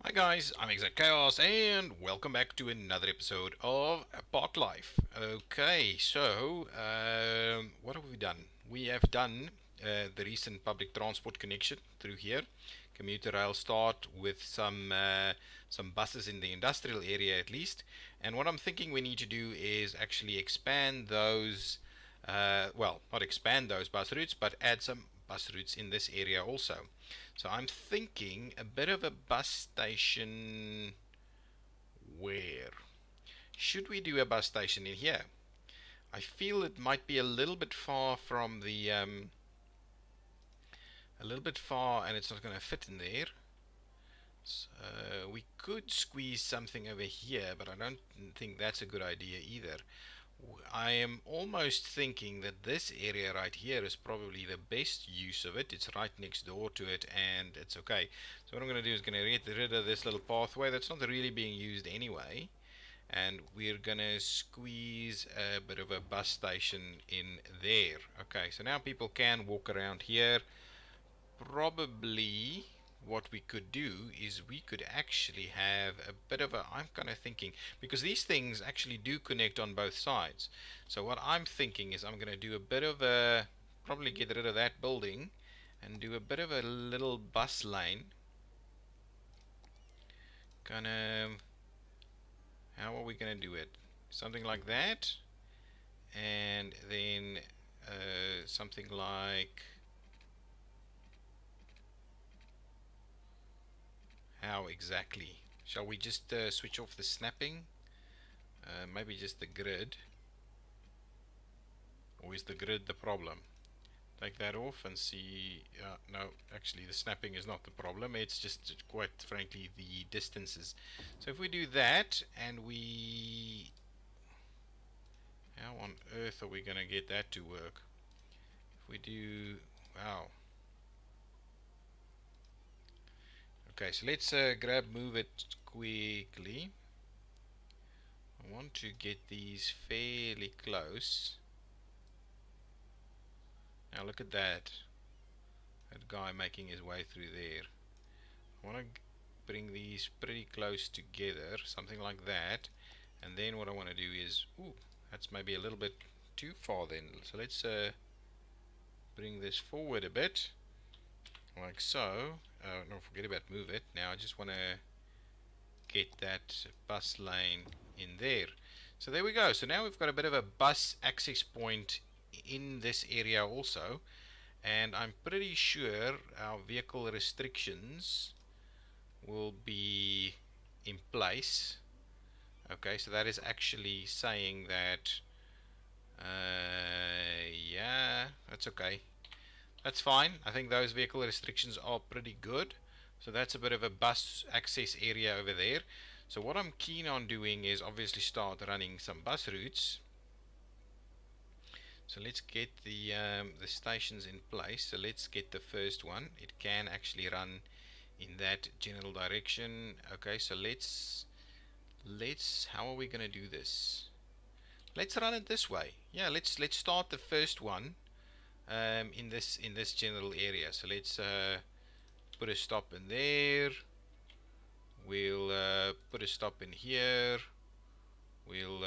Hi guys, I'm ExactChaos and welcome back to another episode of Parklife. Okay, so what have we done? We have done the recent public transport connection through here, commuter rail start with some buses in the industrial area at least. And what I'm thinking we need to do is actually expand those. Well, not expand those bus routes, but add some bus routes in this area also. So I'm thinking a bit of a bus station. Where? Should we do a bus station in here? I feel it might be a little bit far from the a little bit far, and it's not going to fit in there. So we could squeeze something over here, but I don't think that's a good idea either. I am almost thinking that this area right here is probably the best use of it. It's right next door to it and it's okay. So what I'm going to do is going to get rid of this little pathway that's not really being used anyway. And we're going to squeeze a bit of a bus station in there. Okay, so now people can walk around here. Probably what we could do is we could actually have a bit of a, I'm kind of thinking, because these things actually do connect on both sides. So what I'm thinking is I'm going to do a bit of a, probably get rid of that building and do a bit of a little bus lane. Gonna, how are we going to do it? Something like that, and then something like, how exactly? Shall we just switch off the snapping? Maybe just the grid. Or is the grid the problem? Take that off and see. No, actually the snapping is not the problem. It's just quite frankly the distances. So if we do that and we... How on earth are we going to get that to work? If we do... Wow. Okay, so let's move it quickly. I want to get these fairly close. Now look at that. That guy making his way through there. I want to bring these pretty close together, something like that. And then what I want to do is, ooh, that's maybe a little bit too far then. So let's bring this forward a bit, like so. Don't forget about move it. Now I just want to get that bus lane in there. So there we go. So now we've got a bit of a bus access point in this area also. And I'm pretty sure our vehicle restrictions will be in place. Okay, so that is actually saying that yeah, that's okay, that's fine. I think those vehicle restrictions are pretty good. So that's a bit of a bus access area over there. So what I'm keen on doing is obviously start running some bus routes. So let's get the stations in place. So let's get the first one. It can actually run in that general direction. Okay, so let's how are we gonna do this? Let's run it this way. Yeah, let's start the first one in this general area. So let's put a stop in there. We'll put a stop in here. We'll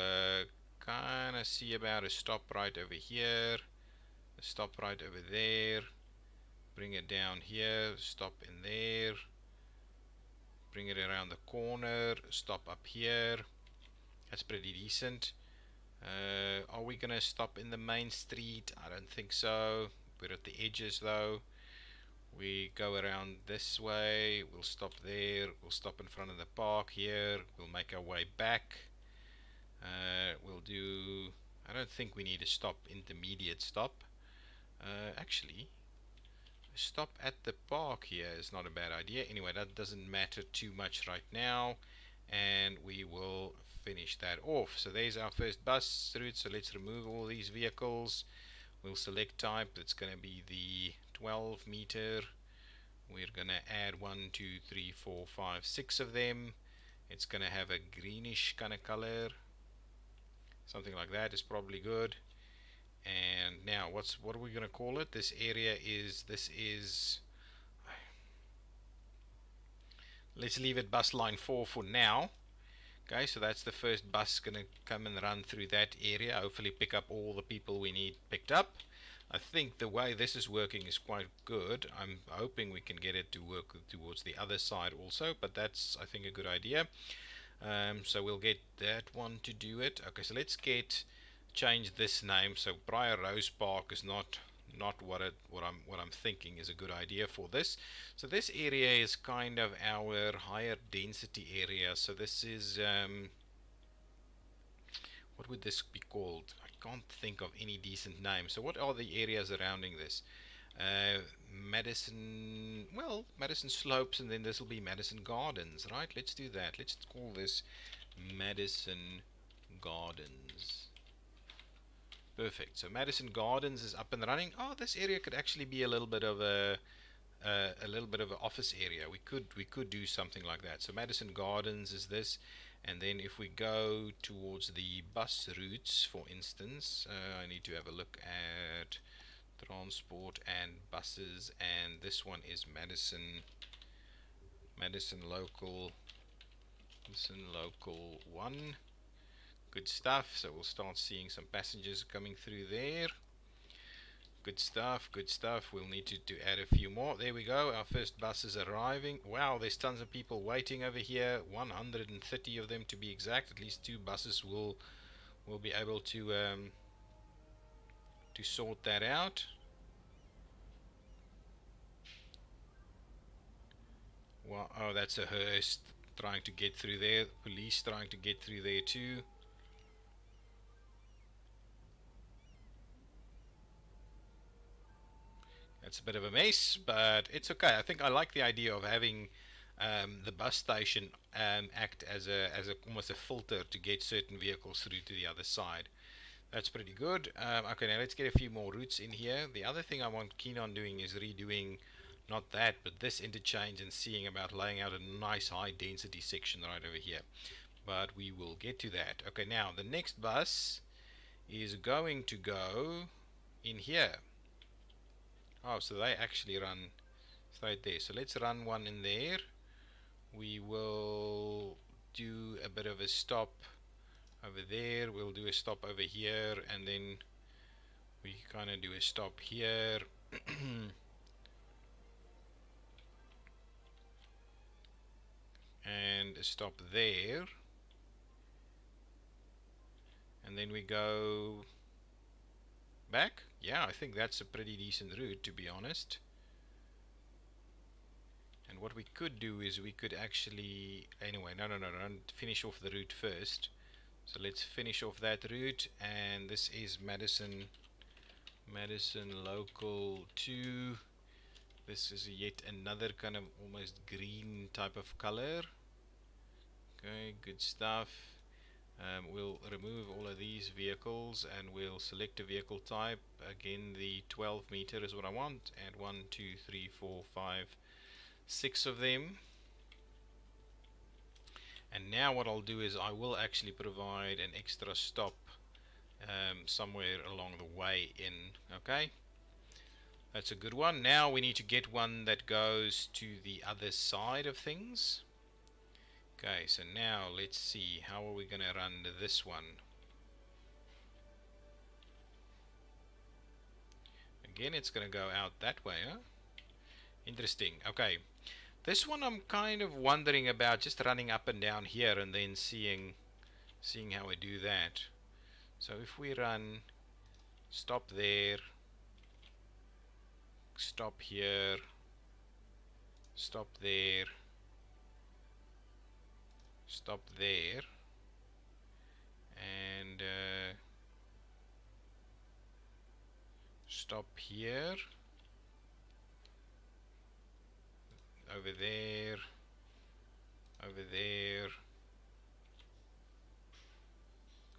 kind of see about a stop right over here, a stop right over there, bring it down here, stop in there, bring it around the corner, stop up here. That's pretty decent. Are we gonna stop in the main street? I don't think so. We're at the edges though. We go around this way, we'll stop there, we'll stop in front of the park here, we'll make our way back. We'll do, I don't think we need a stop, intermediate stop. Actually, a stop at the park here is not a bad idea. Anyway, that doesn't matter too much right now, and we will finish that off. So there's our first bus route. So let's remove all these vehicles. We'll select type. That's going to be the 12 meter. We're going to add 1, 2, 3, 4, 5, 6 of them. It's going to have a greenish kind of color. Something like that is probably good. And now what are we going to call it? This area is, let's let's leave it bus line 4 for now. Okay, so that's the first bus gonna come and run through that area, hopefully pick up all the people we need picked up. I think the way this is working is quite good. I'm hoping we can get it to work towards the other side also, but that's, I think, a good idea. So we'll get that one to do it. Okay, so let's change this name. So Briar Rose Park is not what I'm thinking is a good idea for this. So this area is kind of our higher density area. So this is what would this be called? I can't think of any decent name. So what are the areas surrounding this? Madison, well, Madison Slopes, and then this will be Madison Gardens, right? Let's do that. Let's call this Madison Gardens. Perfect. So Madison Gardens is up and running. Oh, this area could actually be a little bit of an office area. We could do something like that. So Madison Gardens is this, and then if we go towards the bus routes, for instance, I need to have a look at transport and buses, and this one is Madison local 1. Good stuff. So we'll start seeing some passengers coming through there. Good stuff, good stuff. We'll need to add a few more. There we go, our first bus is arriving. Wow, there's tons of people waiting over here, 130 of them to be exact. At least 2 buses will be able to sort that out. Well, oh, that's a hearse trying to get through there. Police trying to get through there too. It's a bit of a mess, but it's okay. I think I like the idea of having the bus station act as a almost a filter to get certain vehicles through to the other side. That's pretty good. Okay, now let's get a few more routes in here. The other thing I'm keen on doing is redoing, not that, but this interchange, and seeing about laying out a nice high density section right over here. But we will get to that. Okay, now the next bus is going to go in here. Oh, so they actually run straight there. So let's run one in there. We will do a bit of a stop over there. We'll do a stop over here, and then we kind of do a stop here. And a stop there. And then we go back. Yeah, I think that's a pretty decent route, to be honest. And what we could do is we could actually, anyway, no, finish off the route first. So let's finish off that route, and this is Madison local 2. This is yet another kind of almost green type of color. Okay, good stuff. We'll remove all of these vehicles, and we'll select a vehicle type. Again, the 12 meter is what I want, and 1, 2, 3, 4, 5, 6 of them. And now what I'll do is I will actually provide an extra stop somewhere along the way in. Okay, that's a good one. Now we need to get one that goes to the other side of things. Okay, so now let's see, how are we going to run this one? Again, it's going to go out that way, huh? Interesting. Okay, this one I'm kind of wondering about, just running up and down here and then seeing how we do that. So if we run, stop there, stop here, stop there, stop there, and stop here, over there,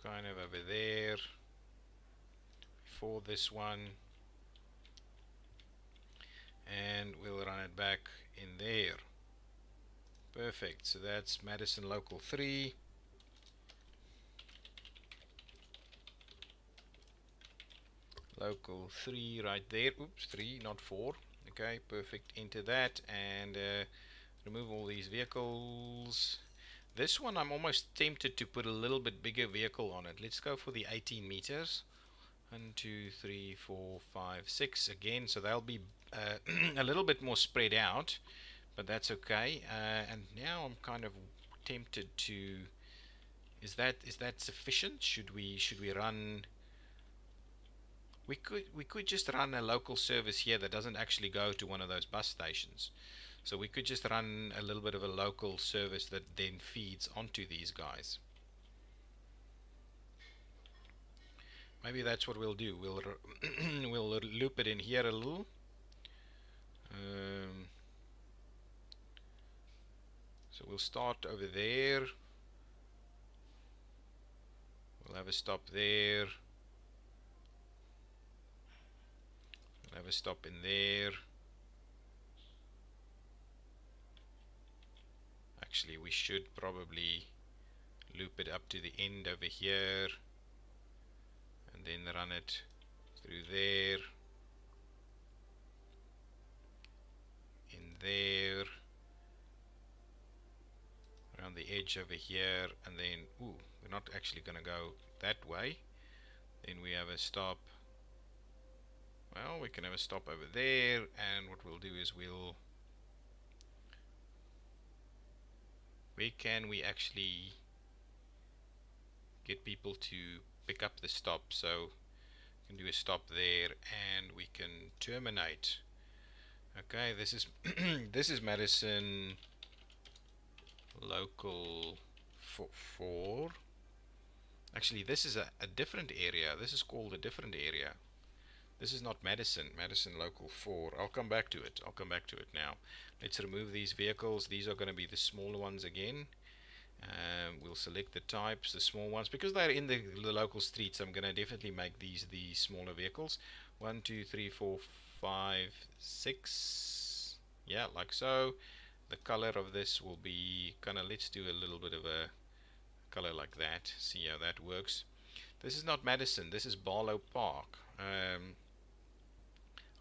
kind of over there, before this one, and we'll run it back in there. Perfect. So that's Madison local 3. Local 3 right there. Oops, 3, not 4. Okay, perfect. Enter that, and Remove all these vehicles. This one I'm almost tempted to put a little bit bigger vehicle on it. Let's go for the 18 meters. 1, 2, 3, 4, 5, 6 again, so they'll be a little bit more spread out, but that's okay. And now I'm kind of tempted to. Is that sufficient? Should we run? We could just run a local service here that doesn't actually go to one of those bus stations. So we could just run a little bit of a local service that then feeds onto these guys. Maybe that's what we'll do. We'll loop it in here a little. So we'll start over there. We'll have a stop there. We'll have a stop in there. Actually, we should probably loop it up to the end over here and then run it through there, in there, around the edge over here, and then we're not actually going to go that way. Then we have a stop. Well, we can have a stop over there, and what we'll do is where can we actually get people to pick up the stop? So we can do a stop there, and we can terminate. Okay, this is this is Madison local 4. Actually, this is a different area. This is called a different area. This is not Madison local 4. I'll come back to it. Now. Let's remove these vehicles. These are going to be the smaller ones again. We'll select the types, the small ones, because they're in the local streets. I'm going to definitely make these the smaller vehicles. 1, 2, 3, 4, 5, 6. Yeah, like so. The color of this will be kind of, let's do a little bit of a color like that. See how that works. This is not Madison. This is Barlow Park.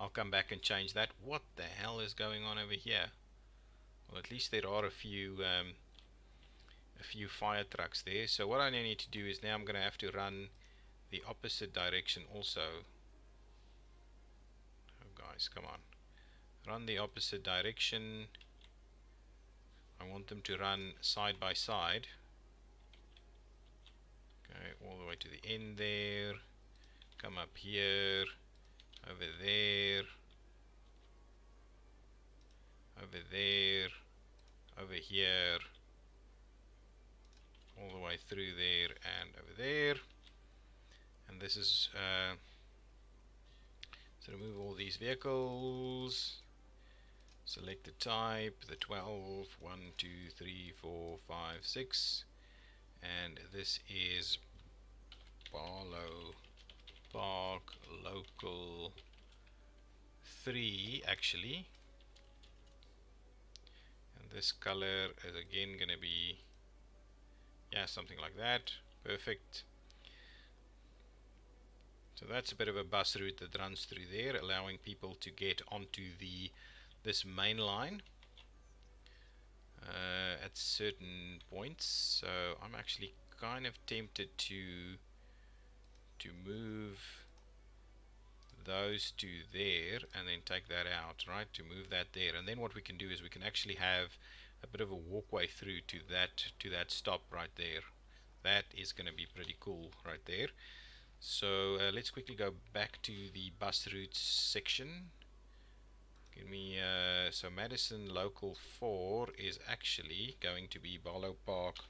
I'll come back and change that. What the hell is going on over here? Well, at least there are a few fire trucks there. So what I need to do is now I'm going to have to run the opposite direction also. Oh guys, come on. Run the opposite direction. I want them to run side by side. Okay, all the way to the end there. Come up here. Over there. Over there. Over here. All the way through there and over there. And this is so remove all these vehicles. Select the type, the 12, 1, 2, 3, 4, 5, 6, and this is Barlow Park local 3 actually, and this color is again going to be, yeah, something like that. Perfect. So that's a bit of a bus route that runs through there, allowing people to get onto this main line at certain points. So I'm actually kind of tempted to move those two there and then take that out, right? To move that there, and then what we can do is we can actually have a bit of a walkway through to that stop right there. That is going to be pretty cool right there. So let's quickly go back to the bus routes section. Give me so Madison local 4 is actually going to be Barlow Park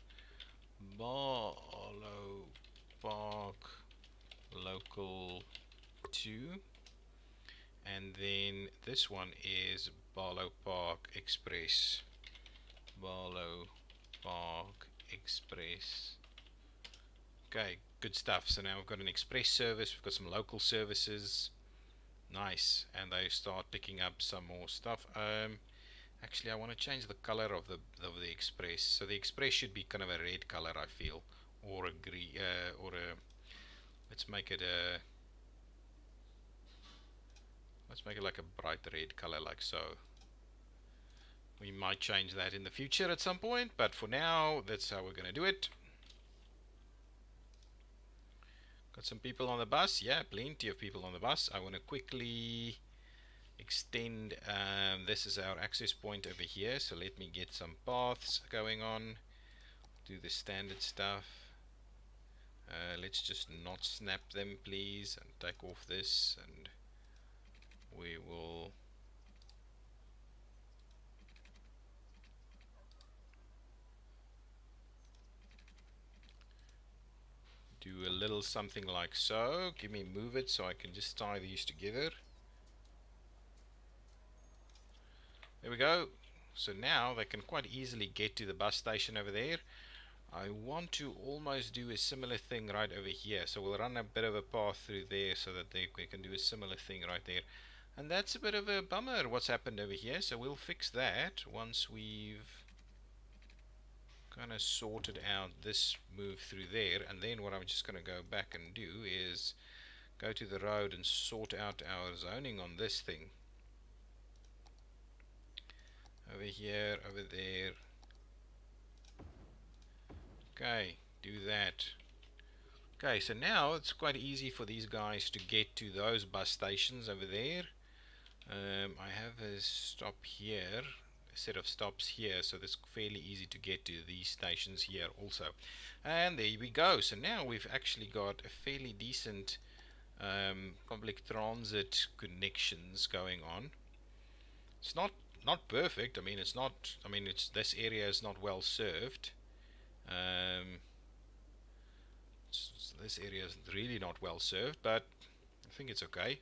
local 2, and then this one is Barlow Park Express. Okay, good stuff. So now we've got an express service, we've got some local services. Nice, and they start picking up some more stuff. Actually, I want to change the color of the express. So the express should be kind of a red color, I feel, or a green, or a. Let's make it like a bright red color, like so. We might change that in the future at some point, but for now, that's how we're going to do it. Got some people on the bus. Yeah, plenty of people on the bus. I want to quickly extend. This is our access point over here, so let me get some paths going on. Do the standard stuff. Let's just not snap them, please, and take off this, and we will do a little something like so. Give me move it so I can just tie these together. There we go. So now they can quite easily get to the bus station over there. I want to almost do a similar thing right over here. So we'll run a bit of a path through there so that they can do a similar thing right there. And that's a bit of a bummer what's happened over here. So we'll fix that once we've kind of sorted out this move through there. And then what I'm just going to go back and do is go to the road and sort out our zoning on this thing. Over here, over there. Okay, do that. Okay, so now it's quite easy for these guys to get to those bus stations over there. I have a stop here, a set of stops here, so it's fairly easy to get to these stations here also. And there we go. So now we've actually got a fairly decent public transit connections going on. It's not perfect. I mean, it's not. I mean, this area is not well served. This area is really not well served, but I think it's okay.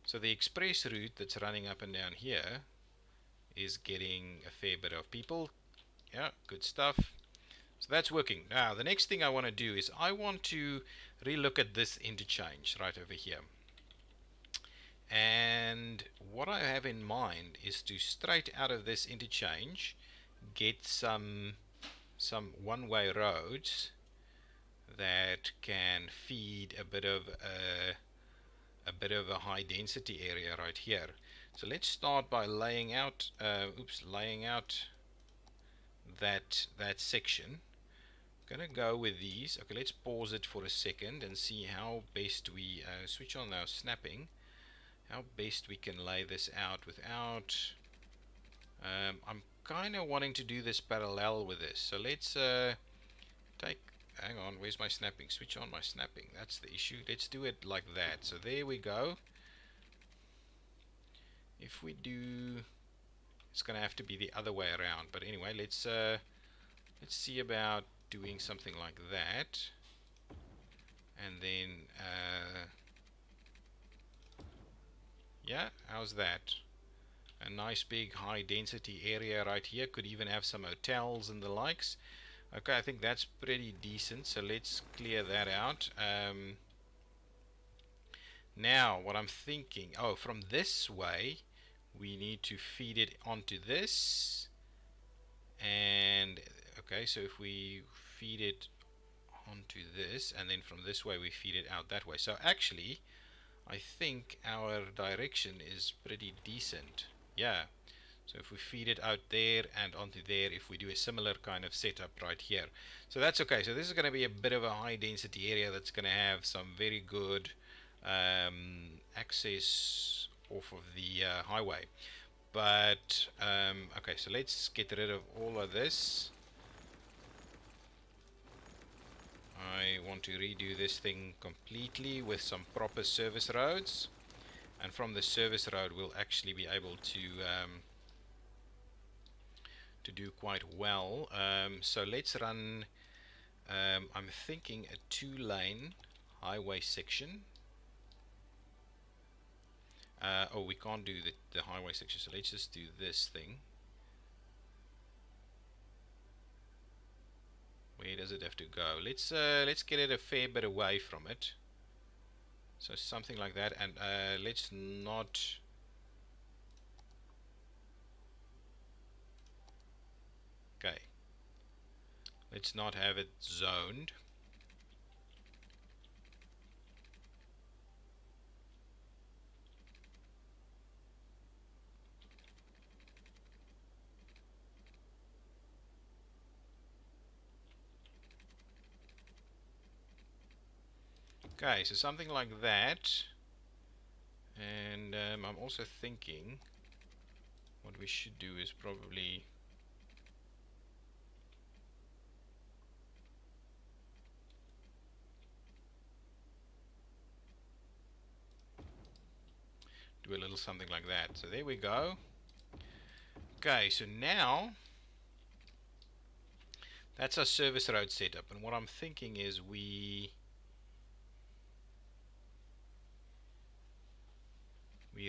So the express route that's running up and down here is getting a fair bit of people. Yeah, good stuff. So that's working. Now the next thing I want to do is I want to relook at this interchange right over here. And what I have in mind is to straight out of this interchange get some one-way roads that can feed a bit of a high density area right here. So let's start by laying out that section. I'm gonna go with these. Okay, let's pause it for a second and see how best we switch on our snapping. How best we can lay this out without. I'm kind of wanting to do this parallel with this. So let's take. Hang on, where's my snapping? Switch on my snapping. That's the issue. Let's do it like that. So there we go. If we do, it's gonna have to be the other way around. But anyway, let's see about doing something like that. And then, yeah, how's that? A nice big high density area right here. Could even have some hotels and the likes. Okay, I think that's pretty decent, so let's clear that out. Now, what I'm thinking, from this way, we need to feed it onto this. And, okay, so if we feed it onto this, and then from this way we feed it out that way. So actually, I think our direction is pretty decent. Yeah. So if we feed it out there and onto there, if we do a similar kind of setup right here. So that's okay. So this is going to be a bit of a high density area that's going to have some very good access off of the highway. But, okay, so let's get rid of all of this. I want to redo this thing completely with some proper service roads. And from the service road, we'll actually be able to do quite well. So let's run, I'm thinking a 2-lane highway section. We can't do the highway section, so let's just do this thing. Where does it have to go? Let's get it a fair bit away from it. So something like that, and let's not. Okay. Let's not have it zoned. Okay, so something like that. And I'm also thinking what we should do is probably do a little something like that. So there we go. Okay, so now that's our service road setup, and what I'm thinking is we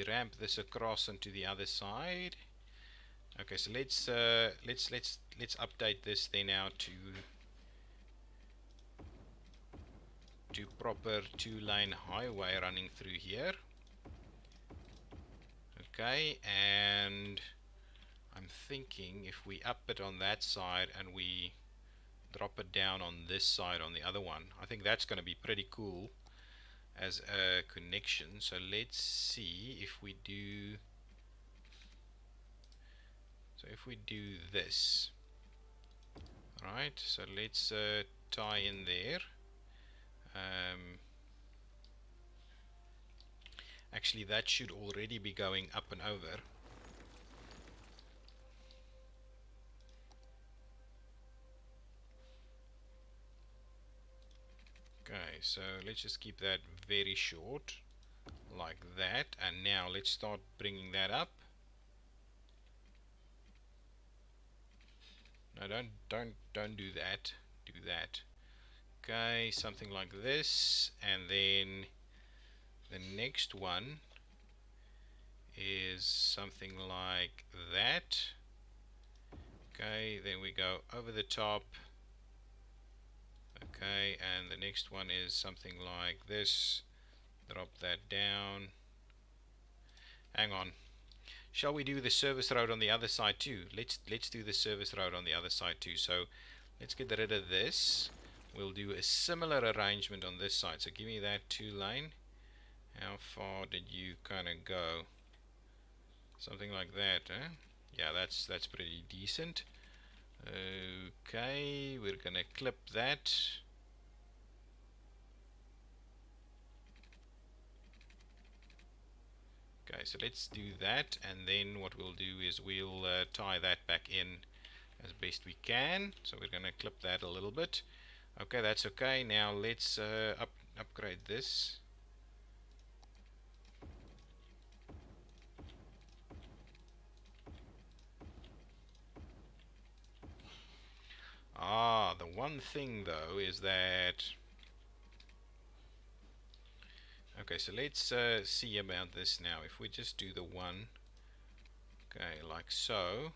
ramp this across onto the other side. Okay, so let's update this then now to proper two-lane highway running through here. Okay, and I'm thinking if we up it on that side and we drop it down on this side on the other one, I think that's going to be pretty cool as a connection. So let's see if we do this, right? So let's tie in there. Actually, that should already be going up and over. Okay, so let's just keep that very short like that, and now let's start bringing that up. No, don't do that. Do that. Okay, something like this, and then the next one is something like that. Okay, then we go over the top. Okay, and the next one is something like this. Drop that down. Hang on. Shall we do the service road on the other side too? Let's do the service road on the other side too. So let's get rid of this. We'll do a similar arrangement on this side. So give me that 2-lane. How far did you kind of go? Something like that, huh? Yeah, that's pretty decent. Okay, we're gonna clip that. Okay, so let's do that, and then what we'll do is we'll tie that back in as best we can. So we're gonna clip that a little bit. Okay, that's okay. Now let's upgrade this. The one thing though is that, okay, so let's see about this now. If we just do the one, okay, like so.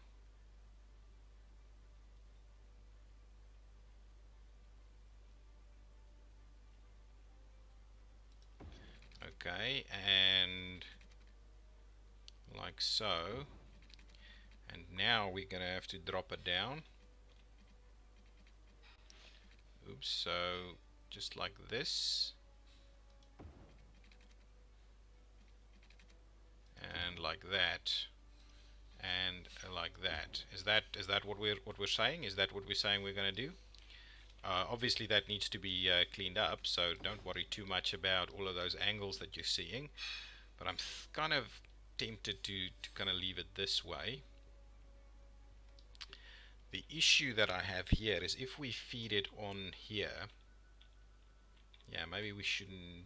Okay, and like so. And now we're gonna have to drop it down. Oops, so just like this. And like that. And like that. Is that what we're saying? Is that what we're saying we're gonna do? Obviously that needs to be cleaned up, so don't worry too much about all of those angles that you're seeing, but I'm kind of tempted to kind of leave it this way. The issue that I have here is if we feed it on here, yeah, maybe we shouldn't,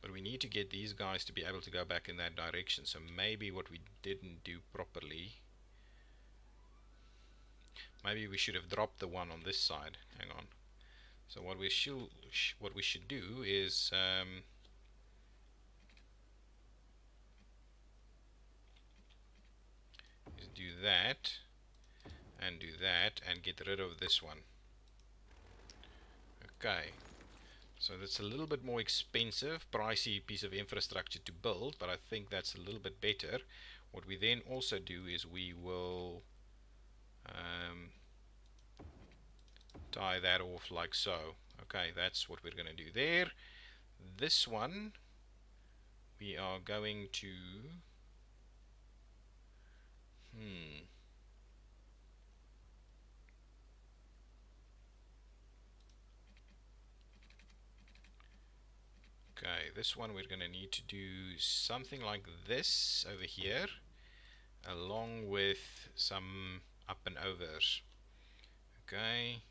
but we need to get these guys to be able to go back in that direction. So maybe what we didn't do properly, maybe we should have dropped the one on this side. Hang on. So what we should do is do that and do that and get rid of this one. Okay, so that's a little bit more expensive, pricey piece of infrastructure to build, but I think that's a little bit better. What we then also do is we will tie that off like so. Okay, that's what we're going to do there. This one we are going to this one we're going to need to do something like this over here, along with some up and overs. Okay,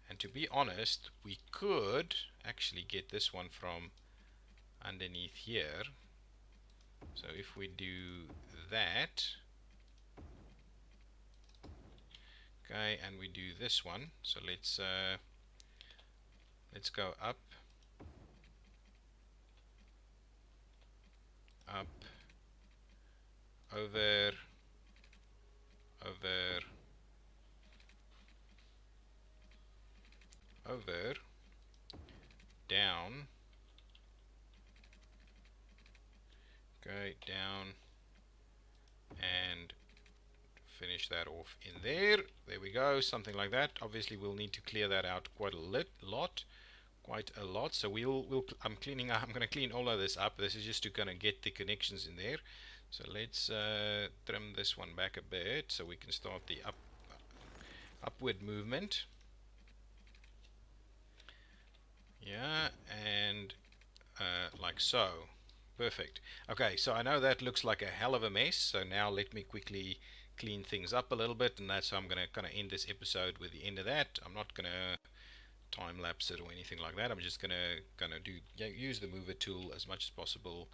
and to be honest, we could actually get this one from underneath here. So if we do that, okay, and we do this one, so let's go up, up, over, over, over, down, okay, down, and finish that off in there. There we go, something like that. Obviously we'll need to clear that out quite a lot. So I'm going to clean all of this up. This is just to kind of get the connections in there. So let's trim this one back a bit so we can start the upward movement. Yeah, and like so. Perfect. Okay, so I know that looks like a hell of a mess, so now let me quickly clean things up a little bit, and that's how I'm going to kind of end this episode with the end of that. I'm not going to time lapse it or anything like that. I'm just going to kind of use the mover tool as much as possible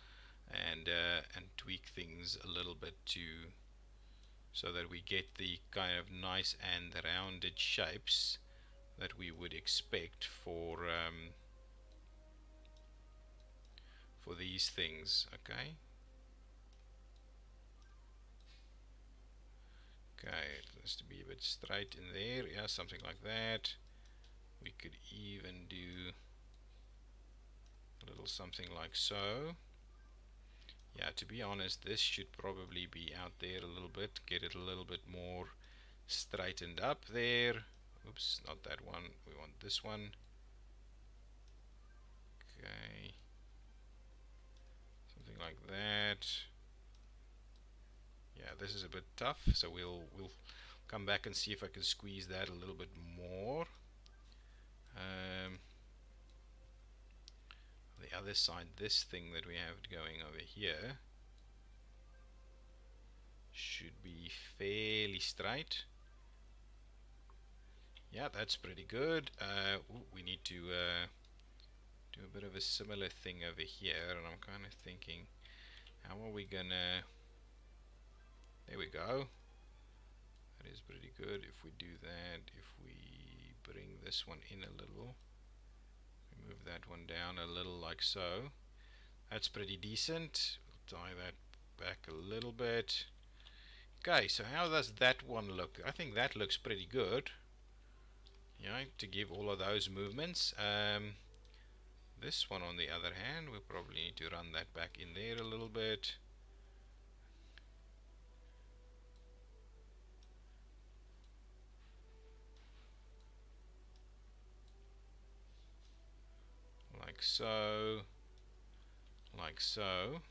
and tweak things a little bit so that we get the kind of nice and rounded shapes that we would expect for these things. Okay, it has to be a bit straight in there, yeah, something like that. We could even do a little something like so. Yeah, to be honest, this should probably be out there a little bit, get it a little bit more straightened up there. Oops, not that one, we want this one. Okay, something like that. Yeah, this is a bit tough, so we'll come back and see if I can squeeze that a little bit more. The other side, this thing that we have going over here should be fairly straight. Yeah, that's pretty good. We need to do a bit of a similar thing over here, and I'm kind of thinking, how are we gonna... There we go. That is pretty good. If we do that, if we bring this one in a little, move that one down a little like so, that's pretty decent. We'll tie that back a little bit. Okay, so how does that one look? I think that looks pretty good. Yeah, to give all of those movements. This one on the other hand, we probably need to run that back in there a little bit. Like so. Like so.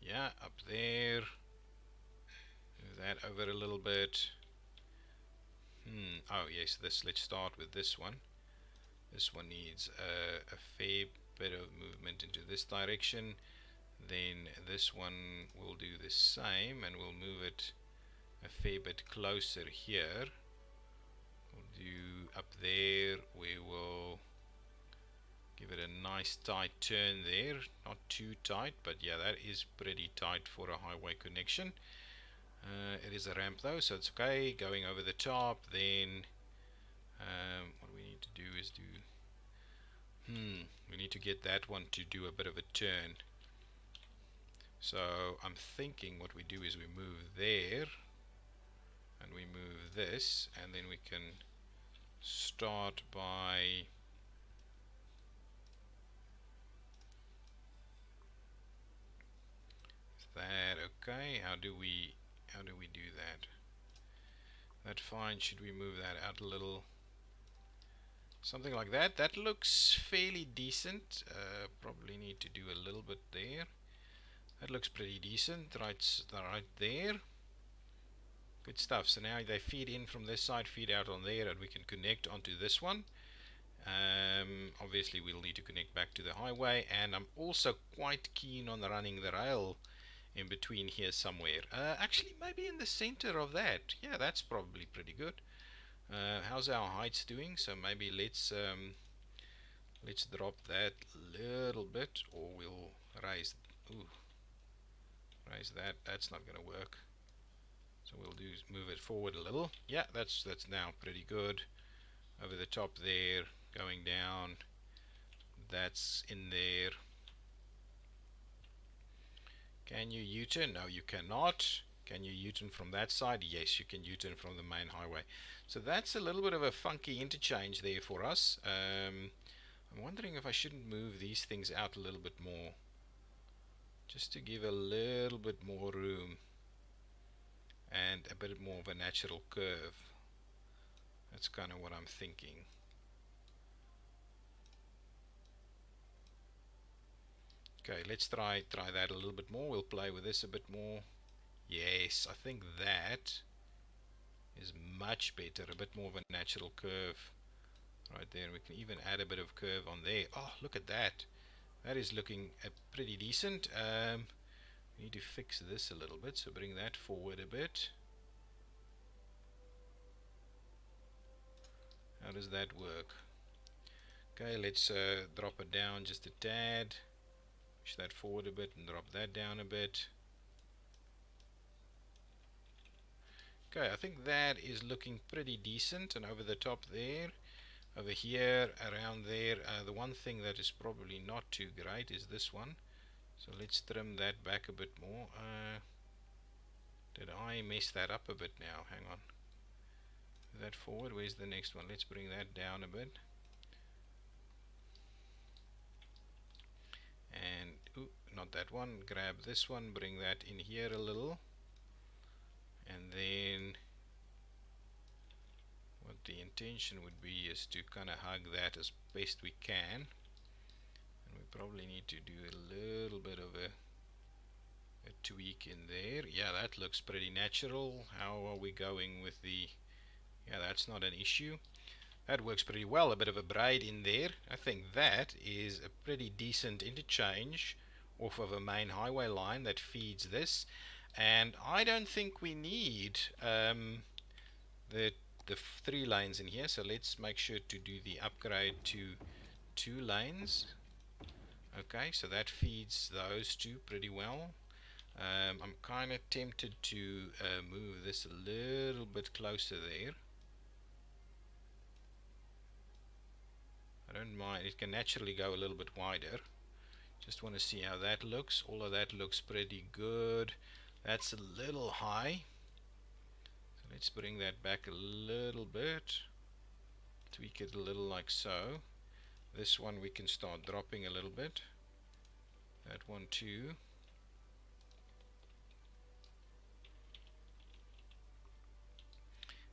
Yeah, up there. Move that over a little bit. Oh yes, let's start with this one. This one needs a fair bit of movement into this direction. Then this one will do the same, and we'll move it a fair bit closer here. We'll do up there, we will give it a nice tight turn there, not too tight, but yeah, that is pretty tight for a highway connection. It is a ramp though, so it's okay. Going over the top, then what we need to do is we need to get that one to do a bit of a turn. So I'm thinking what we do is we move there, and we move this, and then we can start by that. Okay, how do we do that? That's fine. Should we move that out a little? Something like that. That looks fairly decent. Probably need to do a little bit there. That looks pretty decent. Right there. Good stuff. So now they feed in from this side, feed out on there, and we can connect onto this one. Obviously we'll need to connect back to the highway, and I'm also quite keen on running the rail in between here somewhere. Actually, maybe in the center of that. Yeah, that's probably pretty good. How's our heights doing? So maybe let's drop that little bit, or we'll raise. Ooh, raise that. That's not gonna work. So we'll do is move it forward a little. Yeah, that's now pretty good. Over the top there, going down. That's in there. Can you U-turn? No, you cannot. Can you U-turn from that side? Yes, you can U-turn from the main highway. So that's a little bit of a funky interchange there for us. I'm wondering if I shouldn't move these things out a little bit more, just to give a little bit more room and a bit more of a natural curve. That's kind of what I'm thinking. Okay, let's try that a little bit more. We'll play with this a bit more. Yes, I think that is much better. A bit more of a natural curve right there. We can even add a bit of curve on there. Oh, look at that. That is looking pretty decent. We need to fix this a little bit, so bring that forward a bit. How does that work? Okay, let's drop it down just a tad. Push that forward a bit and drop that down a bit. Okay, I think that is looking pretty decent. And over the top there, over here, around there, the one thing that is probably not too great is this one. So let's trim that back a bit more. Did I mess that up a bit now? Hang on. That forward. Where's the next one? Let's bring that down a bit. And ooh, not that one. Grab this one, bring that in here a little, and then what the intention would be is to kind of hug that as best we can, and we probably need to do a little bit of a tweak in there. Yeah, that looks pretty natural. How are we going with the... Yeah, that's not an issue. That works pretty well. A bit of a braid in there. I think that is a pretty decent interchange off of a main highway line that feeds this. And I don't think we need the 3 lanes in here. So let's make sure to do the upgrade to 2 lanes. Okay, so that feeds those two pretty well. I'm kind of tempted to move this a little bit closer there. I don't mind. It can naturally go a little bit wider. Just want to see how that looks. All of that looks pretty good. That's a little high. So let's bring that back a little bit. Tweak it a little like so. This one we can start dropping a little bit. That one too.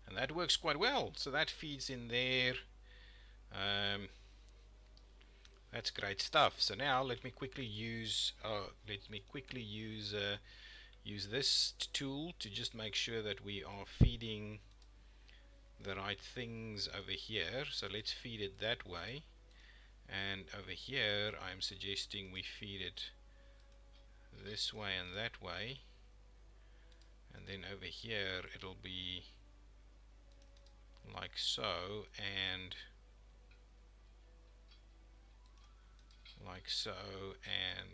And that works quite well. So that feeds in there. That's great stuff. So now let me quickly use use this tool to just make sure that we are feeding the right things over here. So let's feed it that way, and over here I'm suggesting we feed it this way and that way, and then over here it'll be like so, and like so, and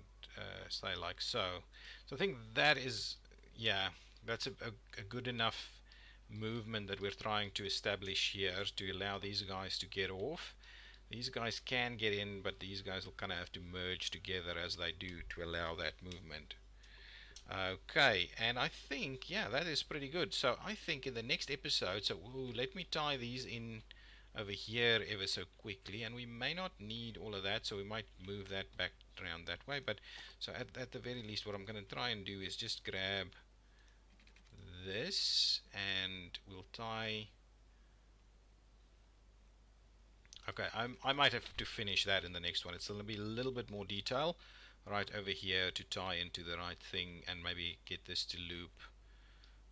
say like so. So I think that is, yeah, that's a good enough movement that we're trying to establish here to allow these guys to get off. These guys can get in, but these guys will kind of have to merge together as they do to allow that movement. Okay, and I think, yeah, that is pretty good. So I think in the next episode, so let me tie these in over here ever so quickly, and we may not need all of that, so we might move that back around that way. But so at the very least, what I'm going to try and do is just grab this, and we'll tie. Okay, I might have to finish that in the next one. It's going to be a little bit more detail right over here to tie into the right thing, and maybe get this to loop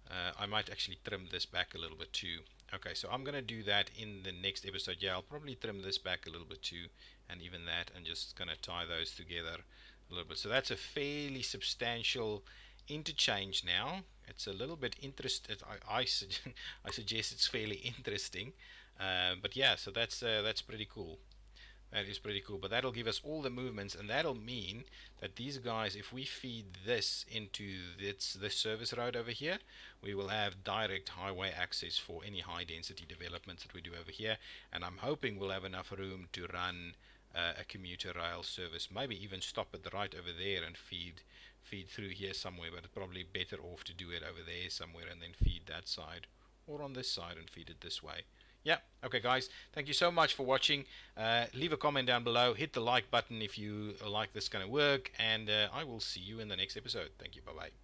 I might actually trim this back a little bit too. Okay, so I'm gonna do that in the next episode. Yeah, I'll probably trim this back a little bit too, and even that, and just gonna tie those together a little bit. So that's a fairly substantial interchange now. It's a little bit interesting. I suggest it's fairly interesting. But yeah, so that's pretty cool. That is pretty cool, but that'll give us all the movements, and that'll mean that these guys, if we feed this into this service road over here, we will have direct highway access for any high density developments that we do over here, and I'm hoping we'll have enough room to run a commuter rail service, maybe even stop it right over there and feed through here somewhere, but it's probably better off to do it over there somewhere and then feed that side, or on this side and feed it this way. Yeah, okay, guys, thank you so much for watching. Leave a comment down below, hit the like button if you like this kind of work, and I will see you in the next episode. Thank you, bye bye.